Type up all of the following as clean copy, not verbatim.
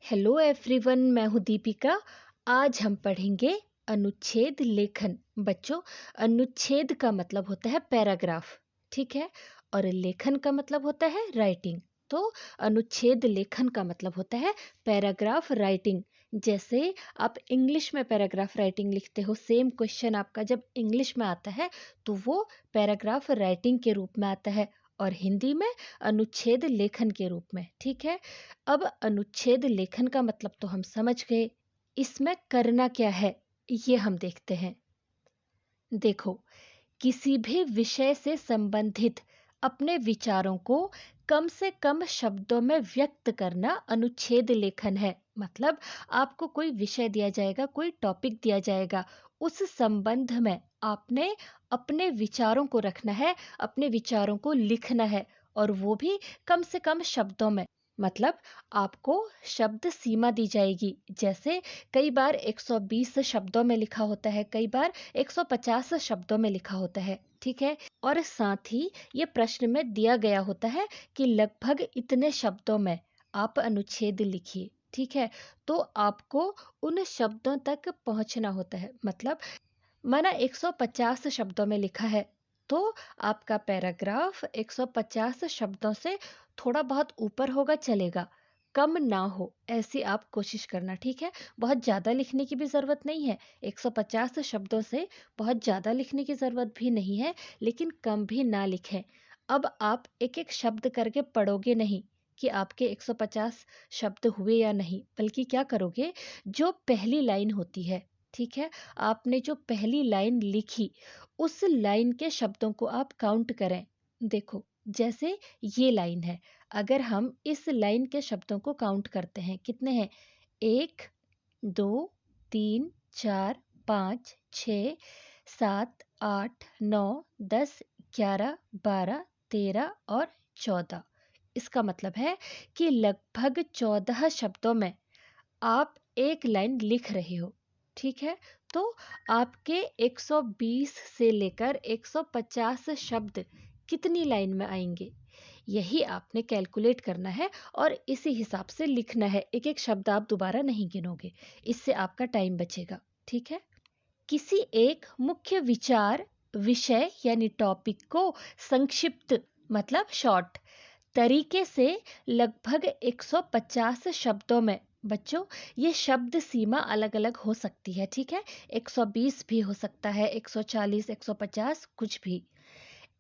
Hello everyone, मैं हूँ दीपिका। आज हम पढ़ेंगे अनुच्छेद लेखन। बच्चों, अनुच्छेद का मतलब होता है पैराग्राफ, ठीक है। और लेखन का मतलब होता है राइटिंग। तो अनुच्छेद लेखन का मतलब होता है पैराग्राफ राइटिंग। जैसे आप इंग्लिश में पैराग्राफ राइटिंग लिखते हो, सेम क्वेश्चन आपका जब इंग्लिश में आता है तो वो पैराग्राफ राइटिंग के रूप में आता है, और हिंदी में अनुच्छेद लेखन के रूप में, ठीक है। अब अनुच्छेद लेखन का मतलब तो हम समझ गए। इसमें करना क्या है ये हम देखते हैं। देखो, किसी भी विषय से संबंधित अपने विचारों को कम से कम शब्दों में व्यक्त करना अनुच्छेद लेखन है। मतलब आपको कोई विषय दिया जाएगा, कोई टॉपिक दिया जाएगा, उस संबंध में आपने अपने विचारों को रखना है, अपने विचारों को लिखना है, और वो भी कम से कम शब्दों में। मतलब आपको शब्द सीमा दी जाएगी। जैसे कई बार 120 शब्दों में लिखा होता है, कई बार 150 शब्दों में लिखा होता है, ठीक है। और साथ ही ये प्रश्न में दिया गया होता है कि लगभग इतने शब्दों में आप अनुच्छेद लिखिए, ठीक है। तो आपको उन शब्दों तक पहुंचना होता है। मतलब माना 150 शब्दों में लिखा है, तो आपका पैराग्राफ 150 शब्दों से थोड़ा बहुत ऊपर होगा, चलेगा, कम ना हो, ऐसी आप कोशिश करना, ठीक है। बहुत ज़्यादा लिखने की भी ज़रूरत नहीं है। 150 शब्दों से बहुत ज़्यादा लिखने की ज़रूरत भी नहीं है, लेकिन कम भी ना लिखें। अब आप एक एक शब्द करके पढ़ोगे नहीं कि आपके 150 शब्द हुए या नहीं, बल्कि क्या करोगे, जो पहली लाइन होती है, ठीक है, आपने जो पहली लाइन लिखी उस लाइन के शब्दों को आप काउंट करें। देखो, जैसे ये लाइन है, अगर हम इस लाइन के शब्दों को काउंट करते हैं, कितने हैं, 1, 2, 3, 4, 5, 6, 7, 8, 9, 10, 11, 12, 13 और 14। इसका मतलब है कि लगभग 14 शब्दों में आप एक लाइन लिख रहे हो, ठीक है। तो आपके 120 से लेकर 150 शब्द कितनी लाइन में आएंगे, यही आपने कैलकुलेट करना है, और इसी हिसाब से लिखना है। एक एक शब्द आप दोबारा नहीं गिनोगे, इससे आपका टाइम बचेगा, ठीक है। किसी एक मुख्य विचार, विषय यानी टॉपिक को संक्षिप्त मतलब शॉर्ट तरीके से लगभग 150 शब्दों में। बच्चों, ये शब्द सीमा अलग अलग हो सकती है, ठीक है। 120 भी हो सकता है, 140, 150, कुछ भी।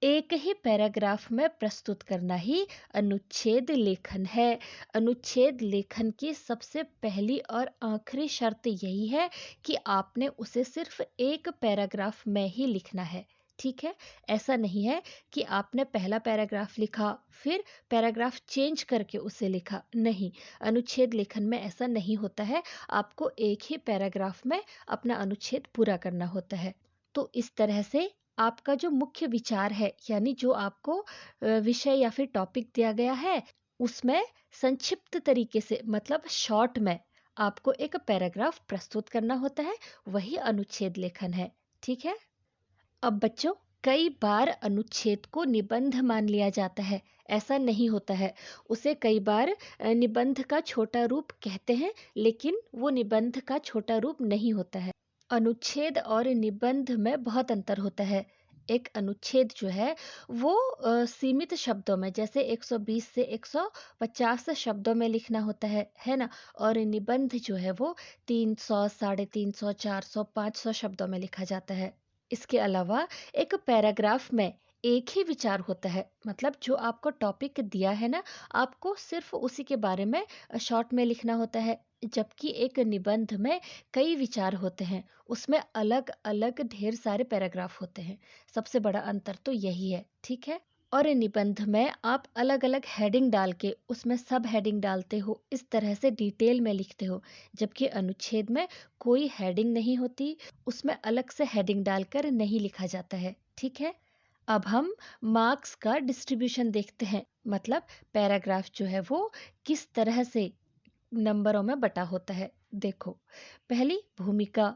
एक ही पैराग्राफ में प्रस्तुत करना ही अनुच्छेद लेखन है। अनुच्छेद लेखन की सबसे पहली और आखिरी शर्त यही है कि आपने उसे सिर्फ एक पैराग्राफ में ही लिखना है, ठीक है। ऐसा नहीं है कि आपने पहला पैराग्राफ लिखा फिर पैराग्राफ चेंज करके उसे लिखा, नहीं। अनुच्छेद लेखन में ऐसा नहीं होता है। आपको एक ही पैराग्राफ में अपना अनुच्छेद पूरा करना होता है। तो इस तरह से आपका जो मुख्य विचार है, यानी जो आपको विषय या फिर टॉपिक दिया गया है, उसमें संक्षिप्त तरीके से मतलब शॉर्ट में आपको एक पैराग्राफ प्रस्तुत करना होता है, वही अनुच्छेद लेखन है, ठीक है। अब बच्चों, कई बार अनुच्छेद को निबंध मान लिया जाता है। ऐसा नहीं होता है। उसे कई बार निबंध का छोटा रूप कहते हैं, लेकिन वो निबंध का छोटा रूप नहीं होता है। अनुच्छेद और निबंध में बहुत अंतर होता है। एक अनुच्छेद जो है वो सीमित शब्दों में, जैसे 120 से 150 शब्दों में लिखना होता है ना। और निबंध जो है वो 300, 350, 400, 500 शब्दों में लिखा जाता है। इसके अलावा एक पैराग्राफ में एक ही विचार होता है। मतलब जो आपको टॉपिक दिया है ना, आपको सिर्फ उसी के बारे में शॉर्ट में लिखना होता है। जबकि एक निबंध में कई विचार होते हैं, उसमें अलग अलग ढेर सारे पैराग्राफ होते हैं। सबसे बड़ा अंतर तो यही है, ठीक है। और निबंध में आप अलग अलग हेडिंग डाल के उसमें सब हेडिंग डालते हो, इस तरह से डिटेल में लिखते हो। जबकि अनुच्छेद में कोई हेडिंग नहीं होती, उसमें अलग से हेडिंग डालकर नहीं लिखा जाता है, ठीक है। अब हम मार्क्स का डिस्ट्रीब्यूशन देखते हैं। मतलब पैराग्राफ जो है वो किस तरह से नंबरों में बटा होता है। देखो, पहली भूमिका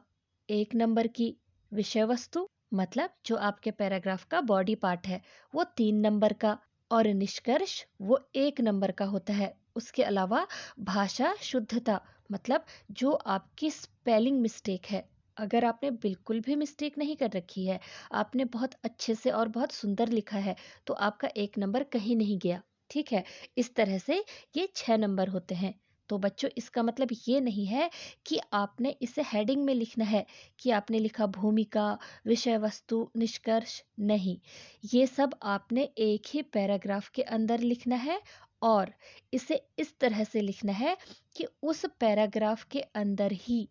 1 नंबर की, विषय वस्तु मतलब जो आपके पैराग्राफ का बॉडी पार्ट है वो 3 नंबर का, और निष्कर्ष वो 1 नंबर का होता है। उसके अलावा भाषा शुद्धता, मतलब जो आपकी स्पेलिंग मिस्टेक है, अगर आपने बिल्कुल भी मिस्टेक नहीं कर रखी है, आपने बहुत अच्छे से और बहुत सुंदर लिखा है, तो आपका 1 नंबर कहीं नहीं गया। ठीक है, इस तरह से ये 6 नंबर होते हैं। तो बच्चों, इसका मतलब ये नहीं है कि आपने इसे हेडिंग में लिखना है, कि आपने लिखा भूमिका, विषय वस्तु, निष्कर्ष। नहीं, ये सब आपने एक ही पैराग्राफ के अंदर लिखना है, और इसे इस तरह से लिखना है कि उस पैराग्राफ के अंदर ही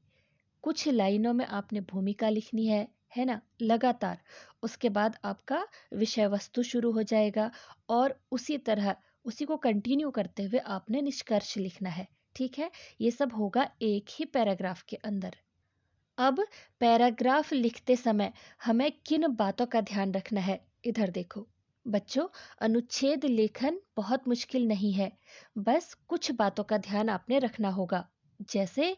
कुछ लाइनों में आपने भूमिका लिखनी है ना, लगातार। उसके बाद आपका विषय वस्तु शुरू हो जाएगा, और उसी तरह उसी को कंटिन्यू करते हुए आपने निष्कर्ष लिखना है। ठीक है, ये सब होगा एक ही पैराग्राफ के अंदर। अब पैराग्राफ लिखते समय हमें किन बातों का ध्यान रखना है, इधर देखो बच्चों। अनुच्छेद लेखन बहुत मुश्किल नहीं है, बस कुछ बातों का ध्यान आपने रखना होगा। जैसे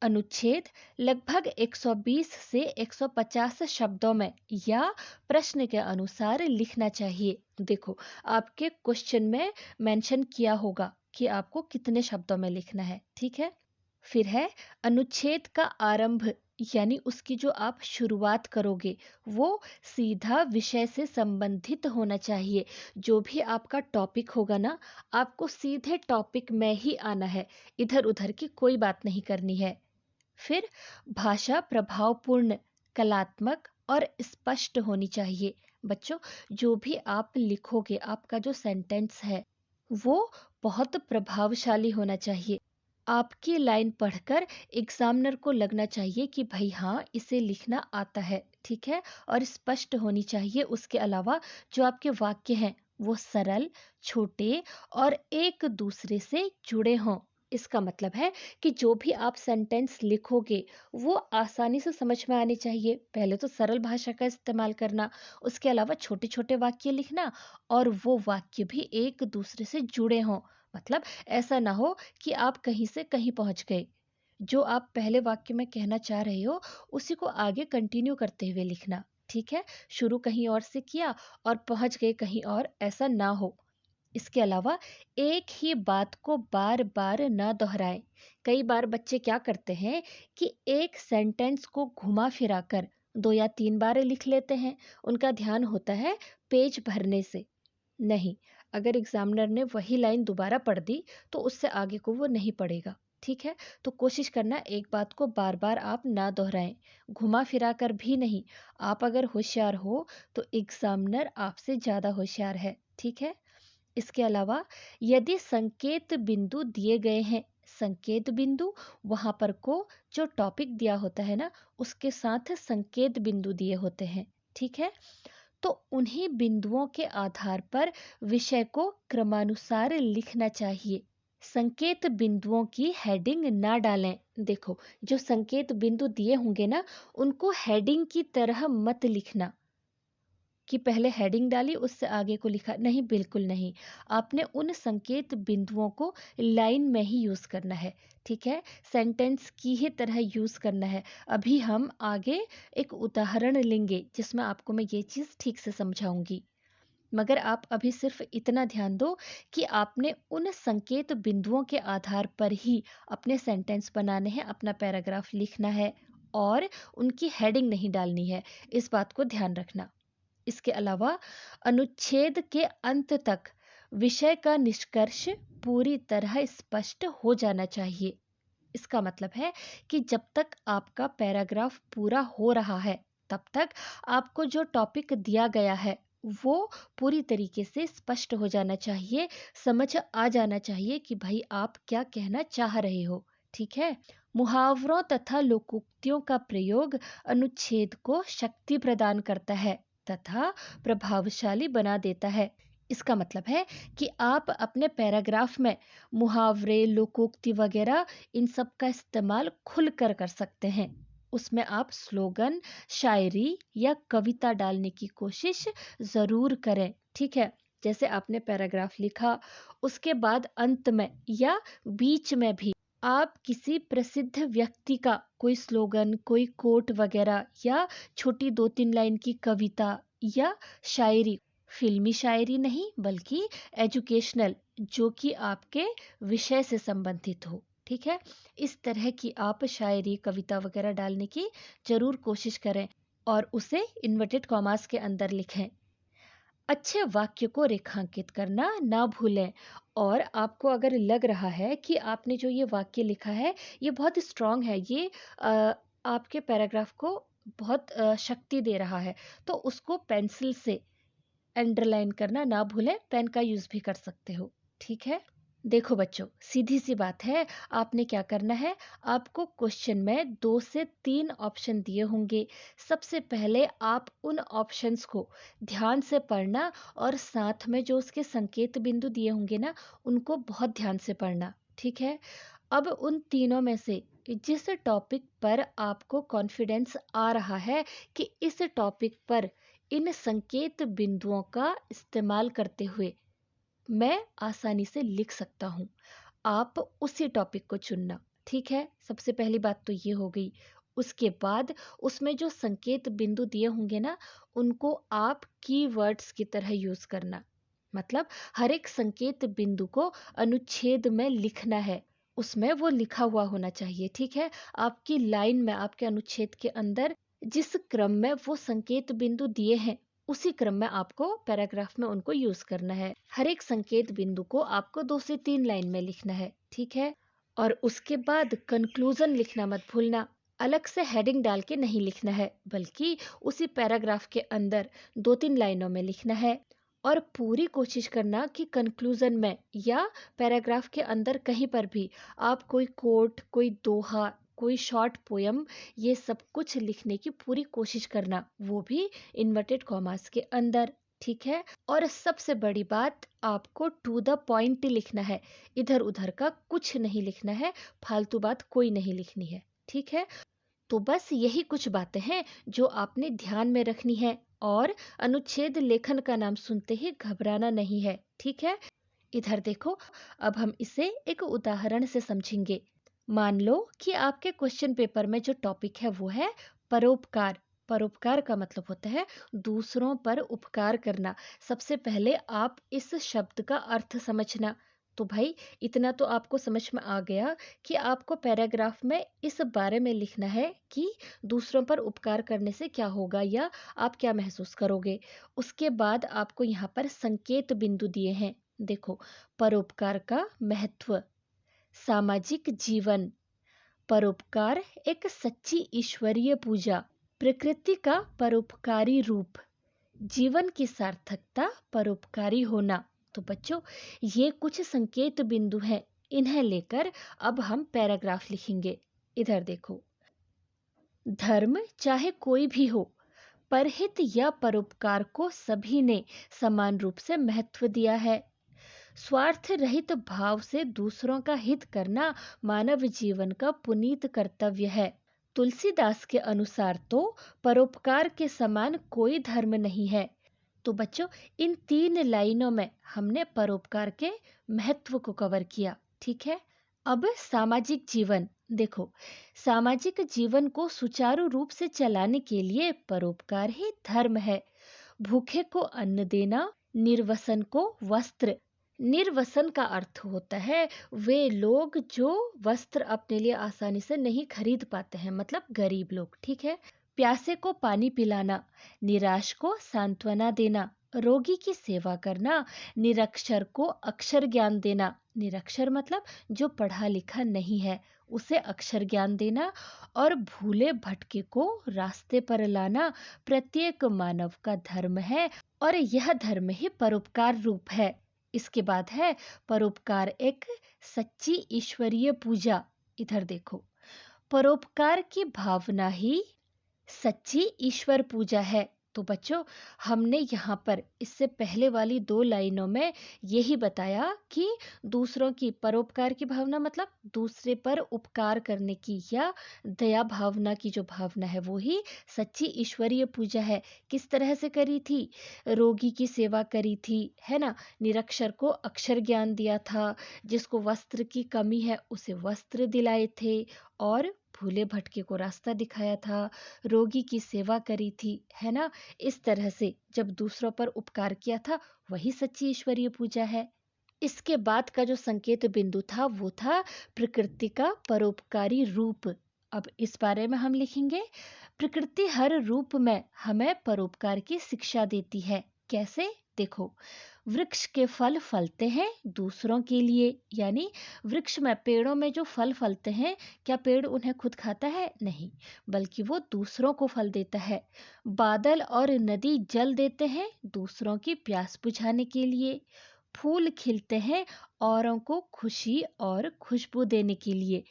अनुच्छेद लगभग 120 से 150 शब्दों में या प्रश्न के अनुसार लिखना चाहिए। देखो, आपके क्वेश्चन में मेंशन किया होगा कि आपको कितने शब्दों में लिखना है। ठीक है, फिर है अनुच्छेद का आरंभ, यानी उसकी जो आप शुरुआत करोगे वो सीधा विषय से संबंधित होना चाहिए। जो भी आपका टॉपिक होगा ना, आपको सीधे टॉपिक में ही आना है, इधर उधर की कोई बात नहीं करनी है। फिर भाषा प्रभावपूर्ण, कलात्मक और स्पष्ट होनी चाहिए। बच्चों, जो भी आप लिखोगे, आपका जो सेंटेंस है वो बहुत प्रभावशाली होना चाहिए। आपकी लाइन पढ़कर एग्जामिनर को लगना चाहिए कि भाई हाँ, इसे लिखना आता है। ठीक है, और स्पष्ट होनी चाहिए। उसके अलावा जो आपके वाक्य हैं वो सरल, छोटे और एक दूसरे से जुड़े हों। इसका मतलब है कि जो भी आप सेंटेंस लिखोगे वो आसानी से समझ में आने चाहिए। पहले तो सरल भाषा का इस्तेमाल करना, उसके अलावा छोटे छोटे वाक्य लिखना, और वो वाक्य भी एक दूसरे से जुड़े हों। मतलब ऐसा ना हो कि आप कहीं से कहीं पहुंच गए। जो आप पहले वाक्य में कहना चाह रहे हो उसी को आगे कंटिन्यू करते हुए लिखना। ठीक है, शुरू कहीं और से किया और पहुंच गए कहीं और, ऐसा ना हो। इसके अलावा एक ही बात को बार बार ना दोहराएं। कई बार बच्चे क्या करते हैं कि एक सेंटेंस को घुमा फिरा कर 2 या 3 बार लिख लेते हैं। उनका ध्यान होता है पेज भरने से। नहीं, अगर एग्जामिनर ने वही लाइन दोबारा पढ़ दी तो उससे आगे को वो नहीं पढ़ेगा। ठीक है, तो कोशिश करना एक बात को बार बार आप ना दोहराएं, घुमा फिरा कर भी नहीं। आप अगर होशियार हो तो एग्जामिनर आपसे ज़्यादा होशियार है। ठीक है, इसके अलावा यदि संकेत बिंदु दिए गए हैं, संकेत बिंदु वहां पर को जो टॉपिक दिया होता है ना, उसके साथ संकेत बिंदु दिए होते हैं। ठीक है, तो उन्हीं बिंदुओं के आधार पर विषय को क्रमानुसार लिखना चाहिए। संकेत बिंदुओं की हेडिंग ना डालें। देखो, जो संकेत बिंदु दिए होंगे ना, उनको हेडिंग की तरह मत लिखना कि पहले हेडिंग डाली उससे आगे को लिखा। नहीं, बिल्कुल नहीं। आपने उन संकेत बिंदुओं को लाइन में ही यूज करना है। ठीक है, सेंटेंस की ही तरह यूज करना है। अभी हम आगे एक उदाहरण लेंगे जिसमें आपको मैं ये चीज ठीक से समझाऊंगी, मगर आप अभी सिर्फ इतना ध्यान दो कि आपने उन संकेत बिंदुओं के आधार पर ही अपने सेंटेंस बनाने हैं, अपना पैराग्राफ लिखना है, और उनकी हेडिंग नहीं डालनी है। इस बात को ध्यान रखना। इसके अलावा अनुच्छेद के अंत तक विषय का निष्कर्ष पूरी तरह स्पष्ट हो जाना चाहिए। इसका मतलब है कि जब तक आपका पैराग्राफ पूरा हो रहा है तब तक आपको जो टॉपिक दिया गया है वो पूरी तरीके से स्पष्ट हो जाना चाहिए, समझ आ जाना चाहिए कि भाई आप क्या कहना चाह रहे हो। ठीक है, मुहावरों तथा लोकोक्तियों का प्रयोग अनुच्छेद को शक्ति प्रदान करता है तथा प्रभावशाली बना देता है। इसका मतलब है कि आप अपने पैराग्राफ में मुहावरे, लोकोक्ति वगैरह इन सब का इस्तेमाल खुलकर कर सकते हैं। उसमें आप स्लोगन, शायरी या कविता डालने की कोशिश ज़रूर करें। ठीक है, जैसे आपने पैराग्राफ लिखा, उसके बाद अंत में या बीच में भी आप किसी प्रसिद्ध व्यक्ति का कोई स्लोगन, कोई कोट वगैरह, या छोटी 2-3 लाइन की कविता या शायरी फिल्मी शायरी नहीं बल्कि एजुकेशनल, जो कि आपके विषय से संबंधित हो। ठीक है, इस तरह की आप शायरी कविता वगैरह डालने की जरूर कोशिश करें और उसे इन्वर्टेड कॉमास के अंदर लिखें। अच्छे वाक्य को रेखांकित करना ना भूलें। और आपको अगर लग रहा है कि आपने जो ये वाक्य लिखा है ये बहुत स्ट्रांग है, ये आपके पैराग्राफ को बहुत शक्ति दे रहा है, तो उसको पेंसिल से अंडरलाइन करना ना भूलें, पेन का यूज भी कर सकते हो। ठीक है, देखो बच्चों, सीधी सी बात है, आपने क्या करना है, आपको क्वेश्चन में 2 से 3 ऑप्शन दिए होंगे। सबसे पहले आप उन ऑप्शंस को ध्यान से पढ़ना और साथ में जो उसके संकेत बिंदु दिए होंगे ना, उनको बहुत ध्यान से पढ़ना। ठीक है, अब उन तीनों में से जिस टॉपिक पर आपको कॉन्फिडेंस आ रहा है कि इस टॉपिक पर इन संकेत बिंदुओं का इस्तेमाल करते हुए मैं आसानी से लिख सकता हूँ, आप उसी टॉपिक को चुनना। ठीक है, सबसे पहली बात तो ये हो गई। उसके बाद उसमें जो संकेत बिंदु दिए होंगे ना, उनको आप कीवर्ड्स की तरह यूज करना। मतलब हर एक संकेत बिंदु को अनुच्छेद में लिखना है, उसमें वो लिखा हुआ होना चाहिए। ठीक है, आपकी लाइन में, आपके अनुच्छेद के अंदर जिस क्रम में वो संकेत बिंदु दिए हैं, उसी क्रम में आपको पैराग्राफ में उनको यूज करना है। हर एक संकेत बिंदु को आपको 2 से 3 लाइन में लिखना है। ठीक है, और उसके बाद कंक्लूजन लिखना मत भूलना। अलग से हेडिंग डाल के नहीं लिखना है, बल्कि उसी पैराग्राफ के अंदर 2-3 लाइनों में लिखना है। और पूरी कोशिश करना कि कंक्लूजन में या पैराग्राफ के अंदर कहीं पर भी आप कोई कोट, कोई दोहा, कोई शॉर्ट पोयम, ये सब कुछ लिखने की पूरी कोशिश करना, वो भी इन्वर्टेड कॉमास के अंदर। ठीक है, और सबसे बड़ी बात, आपको टू द पॉइंट लिखना है, इधर उधर का कुछ नहीं लिखना है, फालतू बात कोई नहीं लिखनी है। ठीक है, तो बस यही कुछ बातें हैं जो आपने ध्यान में रखनी है। और अनुच्छेद लेखन का नाम सुनते ही घबराना नहीं है। ठीक है, इधर देखो, अब हम इसे एक उदाहरण से समझेंगे। मान लो कि आपके क्वेश्चन पेपर में जो टॉपिक है वो है परोपकार। परोपकार का मतलब होता है दूसरों पर उपकार करना। सबसे पहले आप इस शब्द का अर्थ समझना। तो भाई, इतना तो आपको समझ में आ गया कि आपको पैराग्राफ में इस बारे में लिखना है कि दूसरों पर उपकार करने से क्या होगा या आप क्या महसूस करोगे। उसके बाद आपको यहाँ पर संकेत बिंदु दिए हैं। देखो, परोपकार का महत्व, सामाजिक जीवन, परोपकार एक सच्ची ईश्वरीय पूजा, प्रकृति का परोपकारी रूप, जीवन की सार्थकता, परोपकारी होना। तो बच्चों, ये कुछ संकेत बिंदु हैं, इन्हें लेकर अब हम पैराग्राफ लिखेंगे। इधर देखो, धर्म चाहे कोई भी हो, परहित या परोपकार को सभी ने समान रूप से महत्व दिया है। स्वार्थ रहित भाव से दूसरों का हित करना मानव जीवन का पुनीत कर्तव्य है। तुलसीदास के अनुसार तो परोपकार के समान कोई धर्म नहीं है। तो बच्चों, इन 3 लाइनों में हमने परोपकार के महत्व को कवर किया। ठीक है, अब सामाजिक जीवन देखो, सामाजिक जीवन को सुचारू रूप से चलाने के लिए परोपकार ही धर्म है। भूखे को अन्न देना, निर्वसन को वस्त्र। निर्वसन का अर्थ होता है वे लोग जो वस्त्र अपने लिए आसानी से नहीं खरीद पाते हैं, मतलब गरीब लोग। ठीक है, प्यासे को पानी पिलाना, निराश को सांत्वना देना, रोगी की सेवा करना, निरक्षर को अक्षर ज्ञान देना। निरक्षर मतलब जो पढ़ा लिखा नहीं है, उसे अक्षर ज्ञान देना, और भूले भटके को रास्ते पर लाना प्रत्येक मानव का धर्म है, और यह धर्म ही परोपकार रूप है। इसके बाद है परोपकार एक सच्ची ईश्वरीय पूजा। इधर देखो, परोपकार की भावना ही सच्ची ईश्वर पूजा है। तो बच्चों, हमने यहाँ पर इससे पहले वाली 2 लाइनों में यही बताया कि दूसरों की परोपकार की भावना मतलब दूसरे पर उपकार करने की या दया भावना की जो भावना है वो ही सच्ची ईश्वरीय पूजा है। किस तरह से करी थी? रोगी की सेवा करी थी, है ना, निरक्षर को अक्षर ज्ञान दिया था, जिसको वस्त्र की कमी है उसे वस्त्र दिलाए थे, और भूले भटके को रास्ता दिखाया था, रोगी की सेवा करी थी, है ना? इस तरह से जब दूसरों पर उपकार किया था, वही सच्ची ईश्वरीय पूजा है। इसके बाद का जो संकेत बिंदु था वो था प्रकृति का परोपकारी रूप। अब इस बारे में हम लिखेंगे, प्रकृति हर रूप में हमें परोपकार की शिक्षा देती है। कैसे? देखो, वृक्ष के फल फलते हैं दूसरों के लिए, यानी वृक्ष में, पेड़ों में जो फल फलते हैं, क्या पेड़ उन्हें खुद खाता है? नहीं, बल्कि वो दूसरों को फल देता है। बादल और नदी जल देते हैं दूसरों की प्यास बुझाने के लिए। फूल खिलते हैं औरों को खुशी और खुशबू देने के लिए।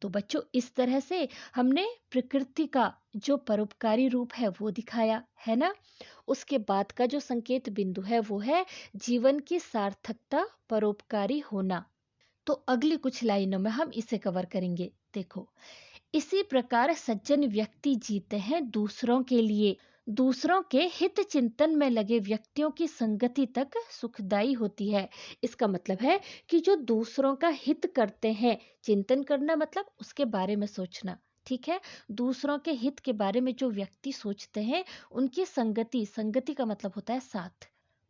तो बच्चों, इस तरह से हमने प्रकृति का जो परोपकारी रूप है वो दिखाया, है ना? उसके बाद का जो संकेत बिंदु है वो है जीवन की सार्थकता, परोपकारी होना। तो अगली कुछ लाइनों में हम इसे कवर करेंगे। देखो, इसी प्रकार सज्जन व्यक्ति जीते हैं दूसरों के लिए। दूसरों के हित चिंतन में लगे व्यक्तियों की संगति तक सुखदाई होती है। इसका मतलब है कि जो दूसरों का हित करते हैं, चिंतन करना मतलब उसके बारे में सोचना, ठीक है? दूसरों के हित के बारे में जो व्यक्ति सोचते हैं, उनकी संगति, संगति का मतलब होता है साथ,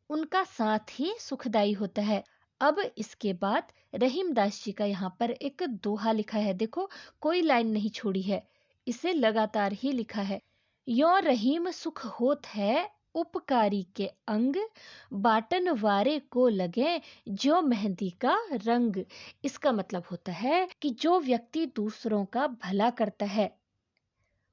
उनका साथ ही सुखदाई होता है। अब इसके बाद रहीमदास जी का यहाँ पर एक दोहा लिखा है। देखो, कोई लाइन नहीं छोड़ी है, इसे लगातार ही लिखा है। यो रहीम सुख होत है उपकारी के अंग, बाटन वारे को लगे जो मेहंदी का रंग। इसका मतलब होता है कि जो व्यक्ति दूसरों का भला करता है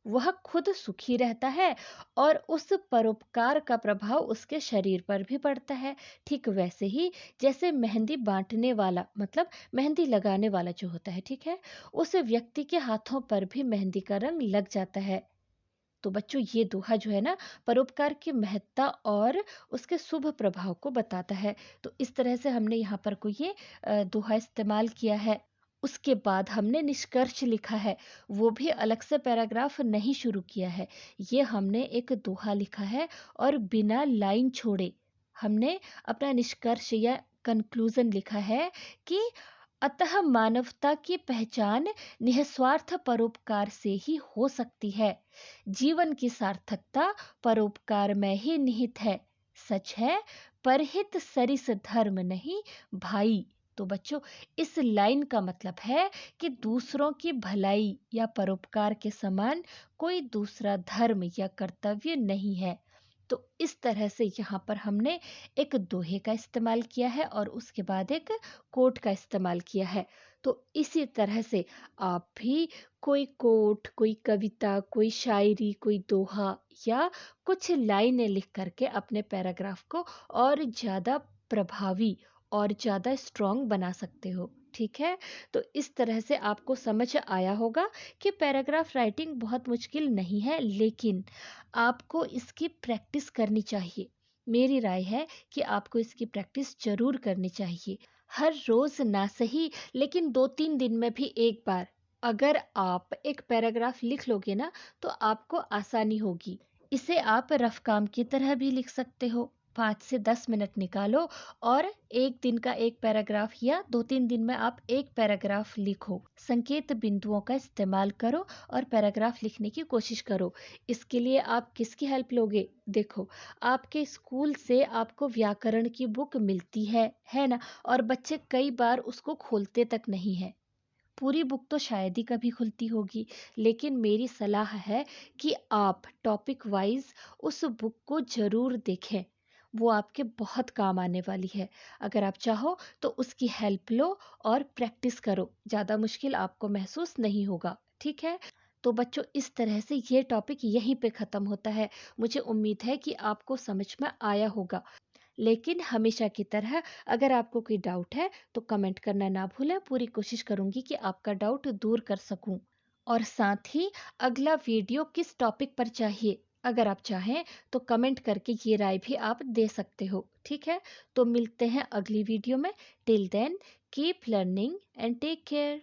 वह खुद सुखी रहता है और उस परोपकार का प्रभाव उसके शरीर पर भी पड़ता है। ठीक वैसे ही जैसे मेहंदी बांटने वाला, मतलब मेहंदी लगाने वाला जो होता है, ठीक है, उस व्यक्ति के हाथों पर भी मेहंदी का रंग लग जाता है। तो बच्चों, ये दोहा जो है ना, परोपकार की महत्ता और उसके शुभ प्रभाव को बताता है। तो इस तरह से हमने यहाँ पर कोई ये दोहा इस्तेमाल किया है। उसके बाद हमने निष्कर्ष लिखा है, वो भी अलग से पैराग्राफ नहीं शुरू किया है। ये हमने एक दोहा लिखा है और बिना लाइन छोड़े हमने अपना निष्कर्ष या कंक्लूजन लिखा है कि अतः मानवता की पहचान निस्वार्थ परोपकार से ही हो सकती है। जीवन की सार्थकता परोपकार में ही निहित है। सच है, परहित सरिस धर्म नहीं भाई। तो बच्चों, इस लाइन का मतलब है कि दूसरों की भलाई या परोपकार के समान कोई दूसरा धर्म या कर्तव्य नहीं है। तो इस तरह से यहाँ पर हमने एक दोहे का इस्तेमाल किया है और उसके बाद एक कोट का इस्तेमाल किया है। तो इसी तरह से आप भी कोई कोट, कोई कविता, कोई शायरी, कोई दोहा या कुछ लाइनें लिख करके अपने पैराग्राफ को और ज़्यादा प्रभावी और ज़्यादा स्ट्रॉन्ग बना सकते हो, ठीक है? तो इस तरह से आपको समझ आया होगा कि पैराग्राफ राइटिंग बहुत मुश्किल नहीं है, लेकिन आपको इसकी प्रैक्टिस करनी चाहिए। मेरी राय है कि आपको इसकी प्रैक्टिस ज़रूर करनी चाहिए। हर रोज़ ना सही, लेकिन 2-3 दिन में भी एक बार अगर आप एक पैराग्राफ लिख लोगे ना, तो आपको आसानी होगी। इसे आप रफ काम की तरह भी लिख सकते हो। 5 से 10 मिनट निकालो और एक दिन का एक पैराग्राफ या 2-3 दिन में आप एक पैराग्राफ लिखो। संकेत बिंदुओं का इस्तेमाल करो और पैराग्राफ लिखने की कोशिश करो। इसके लिए आप किसकी हेल्प लोगे? देखो, आपके स्कूल से आपको व्याकरण की बुक मिलती है ना? और बच्चे कई बार उसको खोलते तक नहीं है। पूरी बुक तो शायद ही कभी खुलती होगी, लेकिन मेरी सलाह है कि आप टॉपिक वाइज उस बुक को ज़रूर देखें। वो आपके बहुत काम आने वाली है। अगर आप चाहो तो उसकी हेल्प लो और प्रैक्टिस करो। ज़्यादा मुश्किल आपको महसूस नहीं होगा, ठीक है? तो बच्चों, इस तरह से ये टॉपिक यहीं पे ख़त्म होता है। मुझे उम्मीद है कि आपको समझ में आया होगा। लेकिन हमेशा की तरह अगर आपको कोई डाउट है तो कमेंट करना ना भूलें। पूरी कोशिश करूंगी कि आपका डाउट दूर कर सकूं। और साथ ही अगला वीडियो किस टॉपिक पर चाहिए, अगर आप चाहें तो कमेंट करके ये राय भी आप दे सकते हो, ठीक है? तो मिलते हैं अगली वीडियो में। Till then, keep learning and take care.